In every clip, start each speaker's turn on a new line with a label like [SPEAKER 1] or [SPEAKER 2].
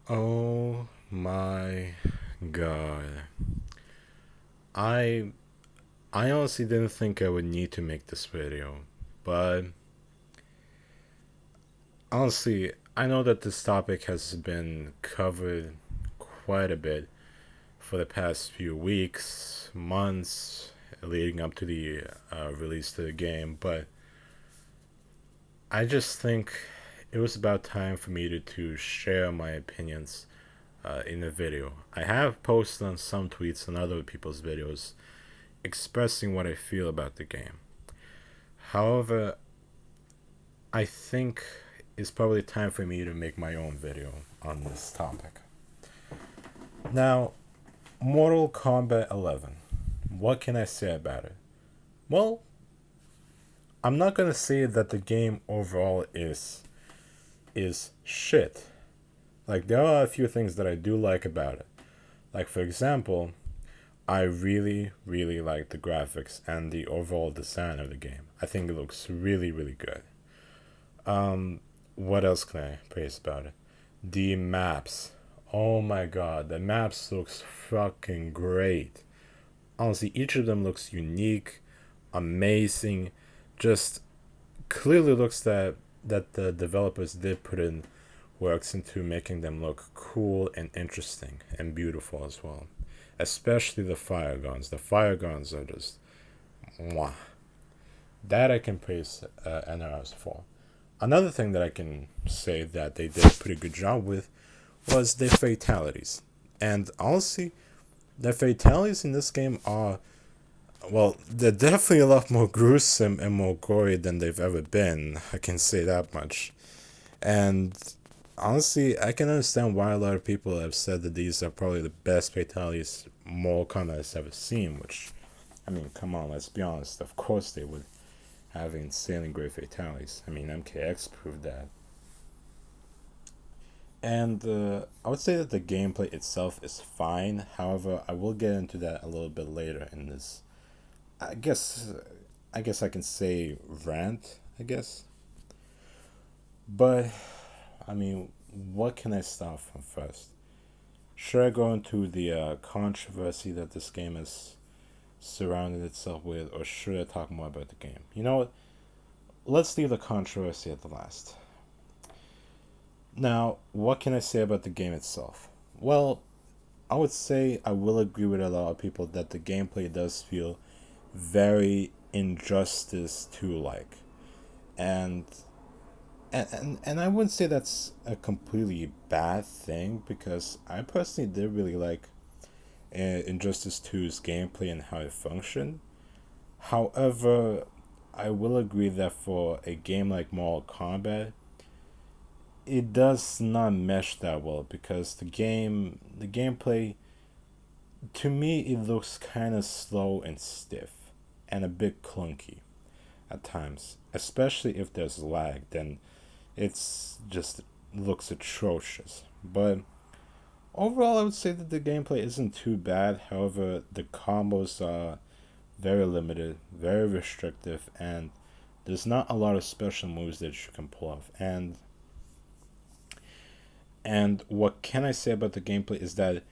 [SPEAKER 1] Oh my god. I I honestly didn't think I would need to make this video, but honestly, I know that this topic has been covered quite a bit for the past few weeks, months leading up to the release of the game, but I just think it was about time for me to share my opinions in a video. I have posted on some tweets and other people's videos expressing what I feel about the game. However, I think it's probably time for me to make my own video on this topic. Now, Mortal Kombat 11. What can I say about it? Well, I'm not gonna say that the game overall is shit. Like there are a few things that I do like about it. Like for example, I really like the graphics and the overall design of the game. I think it looks really good. What else can I praise about it? The maps. Oh my god, the maps looks fucking great. Honestly, each of them looks unique, amazing. Just clearly looks that the developers did put in works into making them look cool and interesting and beautiful as well. Especially the fire guns. The fire guns are just mwah. That I can praise NRS for. Another thing that I can say that they did a pretty good job with was their fatalities. And honestly, the fatalities in this game are, well, they're definitely a lot more gruesome and more gory than they've ever been. I can say that much. And honestly, I can understand why a lot of people have said that these are probably the best fatalities Mortal Kombat has ever seen, which, I mean, come on, let's be honest. Of course they would have insanely great fatalities. I mean, MKX proved that. And I would say that the gameplay itself is fine. However, I will get into that a little bit later in this. I guess, I guess I can say rant. I guess, but I mean, what can I start from first? Should I go into the controversy that this game has surrounded itself with, or should I talk more about the game? You know what? Let's leave the controversy at the last. Now, what can I say about the game itself? Well, I would say I will agree with a lot of people that the gameplay does feel very Injustice 2 like. And and I wouldn't say that's a completely bad thing because I personally did really like Injustice 2's gameplay and how it functioned. However, I will agree that for a game like Mortal Kombat, it does not mesh that well because the gameplay, to me, it looks kind of slow and stiff and a bit clunky at times, especially if there's lag. Then it's just looks atrocious. But overall, I would say that the gameplay isn't too bad. However, the combos are very limited, very restrictive, and there's not a lot of special moves that you can pull off. And what can I say about the gameplay is that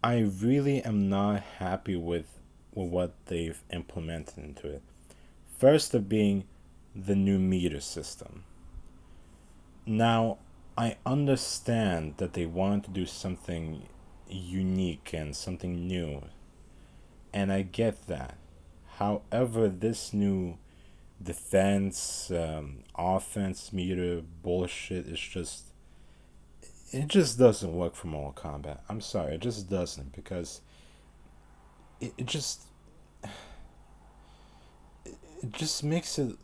[SPEAKER 1] I really am not happy with what they've implemented into it. First of being the new meter system. Now, I understand that they wanted to do something unique and something new, and I get that. However, this new defense, offense meter bullshit is just. It just doesn't work for Mortal Kombat. I'm sorry, it just doesn't because it just it just makes it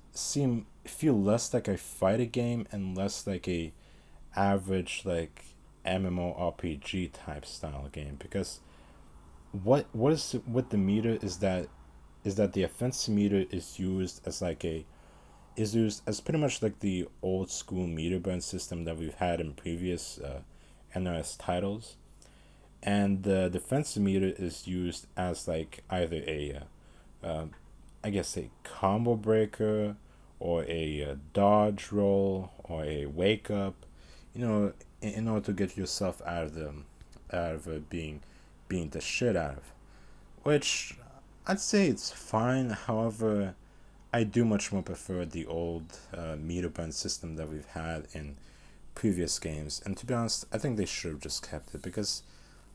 [SPEAKER 1] feel less like a fighting game and less like a average like MMORPG type style game because what is it with the meter is that the offensive meter is used as like a is used as pretty much like the old school meter burn system that we've had in previous NRS titles, and the defensive meter is used as like either a I guess a combo breaker or a dodge roll or a wake up. You know, in order to get yourself out of being the shit out of, which I'd say it's fine. However, I do much more prefer the old meter burn system that we've had in previous games, and to be honest, I think they should have just kept it because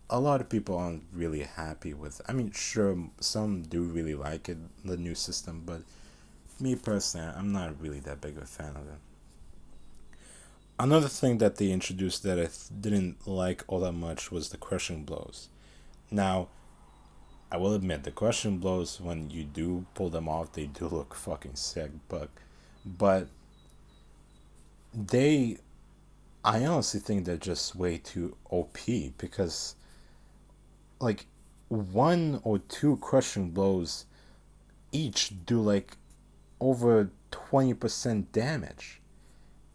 [SPEAKER 1] a lot of people aren't really happy with it. I mean, sure, some do really like it, the new system, but me personally, I'm not really that big of a fan of it. Another thing that they introduced that I didn't like all that much was the crushing blows. Now, I will admit, the crushing blows, when you do pull them off, they do look fucking sick, but they, I honestly think they're just way too OP because, like, one or two crushing blows each do like over 20% damage.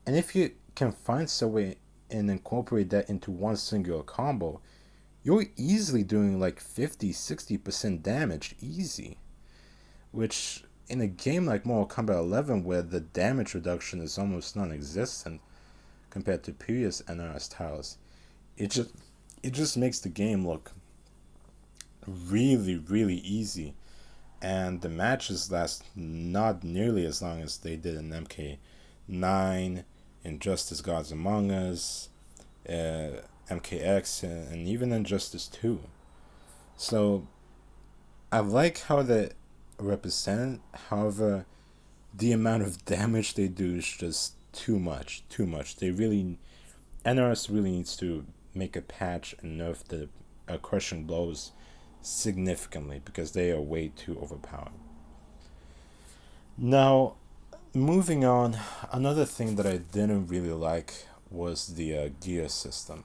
[SPEAKER 1] And if you can find some way and incorporate that into one singular combo, you're easily doing like 50-60% damage easy. Which, in a game like Mortal Kombat 11, where the damage reduction is almost non existent compared to previous NRS titles, it just it just makes the game look really, really easy. And the matches last not nearly as long as they did in MK9, Injustice Gods Among Us, MKX, and even Injustice 2. So I like how they represent. However, the amount of damage they do is just too much. Too much. They really, NRS really needs to make a patch and nerf the crushing blows significantly because they are way too overpowered. Now, moving on, another thing that I didn't really like was the gear system.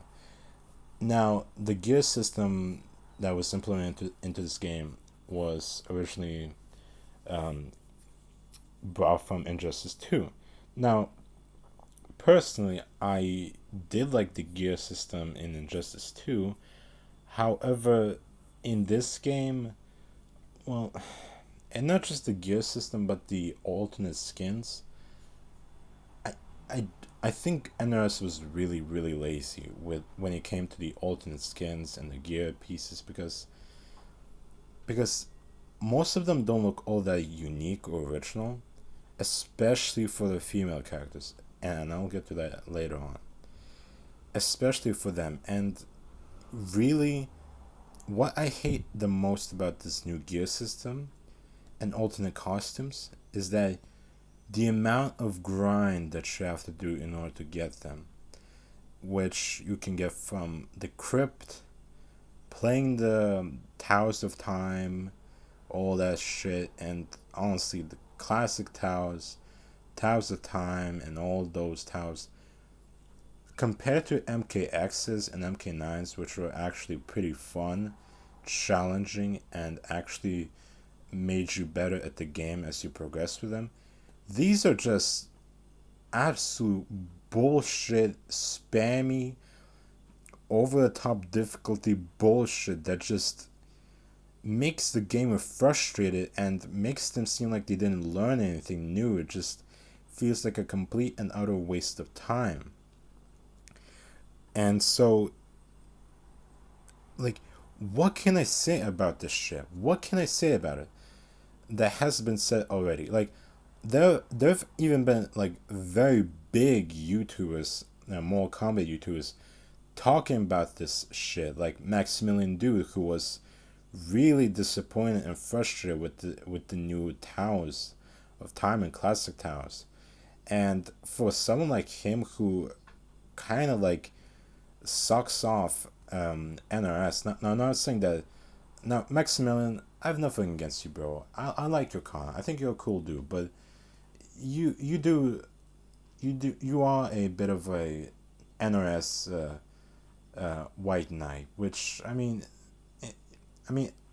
[SPEAKER 1] Now, the gear system that was implemented into this game was originally brought from Injustice 2. Now, personally, I did like the gear system in Injustice 2. However, in this game, well, and not just the gear system, but the alternate skins, I, I, I think NRS was really, really lazy with when it came to the alternate skins and the gear pieces because most of them don't look all that unique or original, especially for the female characters, and I'll get to that later on. Especially for them, and really, what I hate the most about this new gear system and alternate costumes is that the amount of grind that you have to do in order to get them, which you can get from the crypt, playing the Towers of Time, all that shit, and honestly, the classic Towers of Time, and all those towers, compared to MKXs and MK9s, which were actually pretty fun, challenging, and actually made you better at the game as you progress with them, these are just absolute bullshit, spammy, over the top difficulty bullshit that just makes the gamer frustrated and makes them seem like they didn't learn anything new. It just feels like a complete and utter waste of time. And so, like, what can I say about this shit? What can I say about it that has been said already? Like, there've even been like very big YouTubers, Mortal Kombat YouTubers, talking about this shit. Like Maximilian Dude, who was really disappointed and frustrated with the new Towers of Time and Classic Towers. And for someone like him who kind of like sucks off NRS. Now, I'm not saying that. Now, Maximilian, I have nothing against you, bro. I like your con. I think you're a cool dude, but you are a bit of a NRS white knight, which I mean,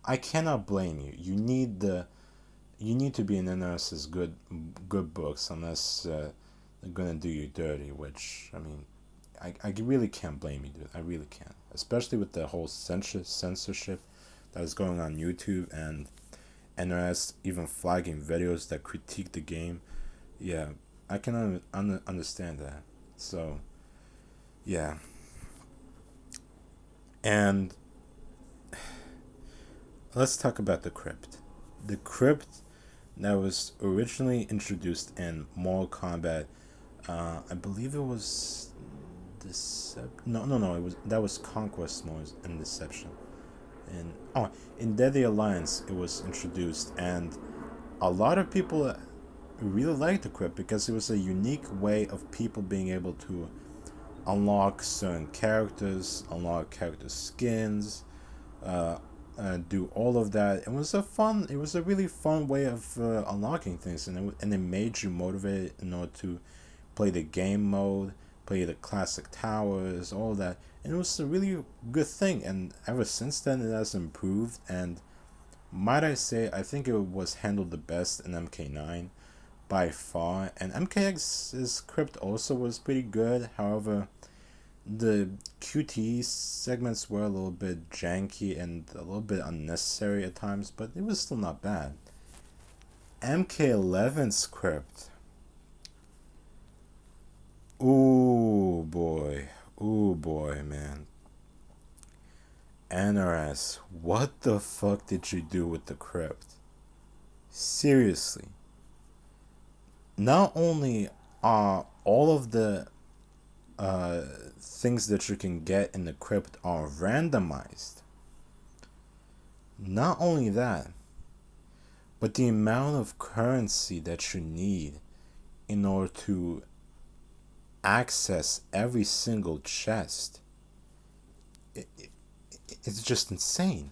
[SPEAKER 1] I cannot blame you. You need to be in NRS's good books, unless they're gonna do you dirty. Which I really can't blame you, dude. I really can't, especially with the whole censorship that is going on YouTube and NRS even flagging videos that critique the game. Yeah, I can understand that. So, yeah. And let's talk about the crypt. The crypt that was originally introduced in Mortal Kombat. I believe it was no. It was that was Conquest Mode and Deception. And in Deadly Alliance, it was introduced, and a lot of people really liked the crypt because it was a unique way of people being able to unlock certain characters, unlock character skins, do all of that. It was a really fun way of unlocking things, and it made you motivated in order to play the game mode, play the classic towers, all that. And it was a really good thing. And ever since then, it has improved. And might I say, I think it was handled the best in MK9 by far. And MKX's crypt also was pretty good. However, the QTE segments were a little bit janky and a little bit unnecessary at times, but it was still not bad. MK11's crypt. Ooh boy. Ooh boy, man. NRS, what the fuck did you do with the crypt? Seriously. Not only are all of the things that you can get in the crypt are randomized, not only that, but the amount of currency that you need in order to access every single chest, it's just insane.